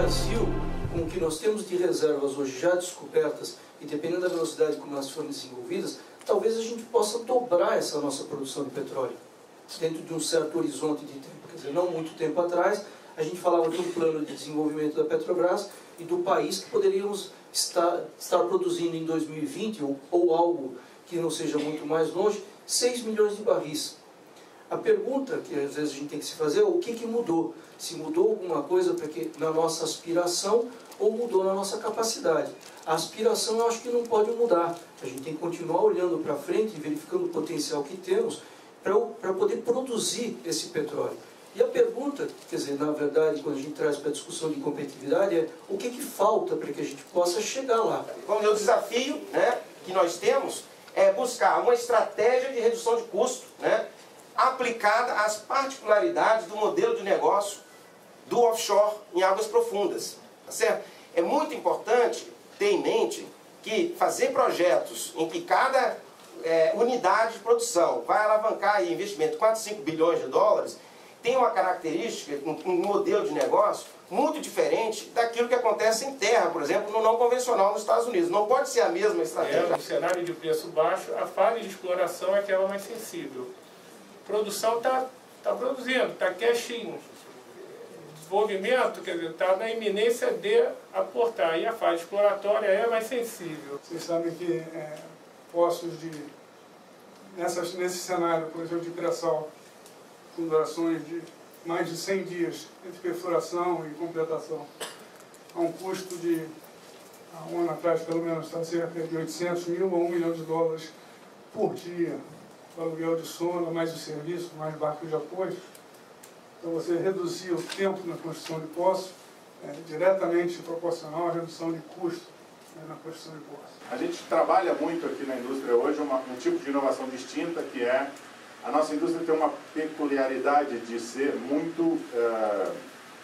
Brasil, com o que nós temos de reservas hoje já descobertas, e dependendo da velocidade como elas forem desenvolvidas, talvez a gente possa dobrar essa nossa produção de petróleo, dentro de um certo horizonte de tempo. Quer dizer, não muito tempo atrás, a gente falava de um plano de desenvolvimento da Petrobras e do país que poderíamos estar produzindo em 2020, ou algo que não seja muito mais longe, 6 milhões de barris. A pergunta que às vezes a gente tem que se fazer é o que mudou? Se mudou alguma coisa na nossa aspiração ou mudou na nossa capacidade? A aspiração eu acho que não pode mudar. A gente tem que continuar olhando para frente e verificando o potencial que temos para poder produzir esse petróleo. E a pergunta, quer dizer, na verdade, quando a gente traz para a discussão de competitividade é o que falta para que a gente possa chegar lá? O desafio, né, que nós temos é buscar uma estratégia de redução de custo, né, aplicada às particularidades do modelo de negócio do offshore em águas profundas. Tá certo? É muito importante ter em mente que fazer projetos em que cada unidade de produção vai alavancar aí investimento de 4, 5 bilhões de dólares, tem uma característica, um modelo de negócio muito diferente daquilo que acontece em terra, por exemplo, no não convencional nos Estados Unidos. Não pode ser a mesma estratégia. No cenário de preço baixo, a fase de exploração é aquela mais sensível. A produção está produzindo, está cashinho. Desenvolvimento, quer dizer, está na iminência de aportar. E a fase exploratória é mais sensível. Vocês sabem que poços nesse cenário, por exemplo, de pré-sal, com durações de mais de 100 dias entre perfuração e completação, a um custo de, há um ano atrás, pelo menos, está cerca de 800 mil a 1 milhão de dólares por dia, o aluguel de sonda, mais o serviço, mais barcos de apoio. Então, você reduzir o tempo na construção de poços diretamente proporcional à redução de custo na construção de poços. A gente trabalha muito aqui na indústria hoje um tipo de inovação distinta, que é a nossa indústria tem uma peculiaridade de ser muito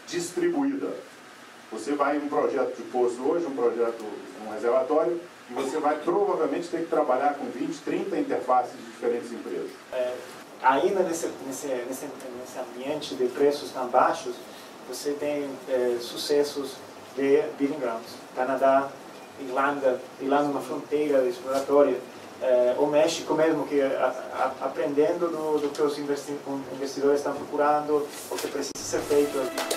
distribuída. Você vai em um projeto de poço hoje, um reservatório, e você vai provavelmente ter que trabalhar com 20, 30 interfaces de diferentes empresas. Ainda nesse ambiente de preços tão baixos, você tem sucessos de breeding grounds. Canadá, Irlanda uma fronteira exploratória, o México mesmo, que aprendendo do que os investidores estão procurando, o que precisa ser feito aqui.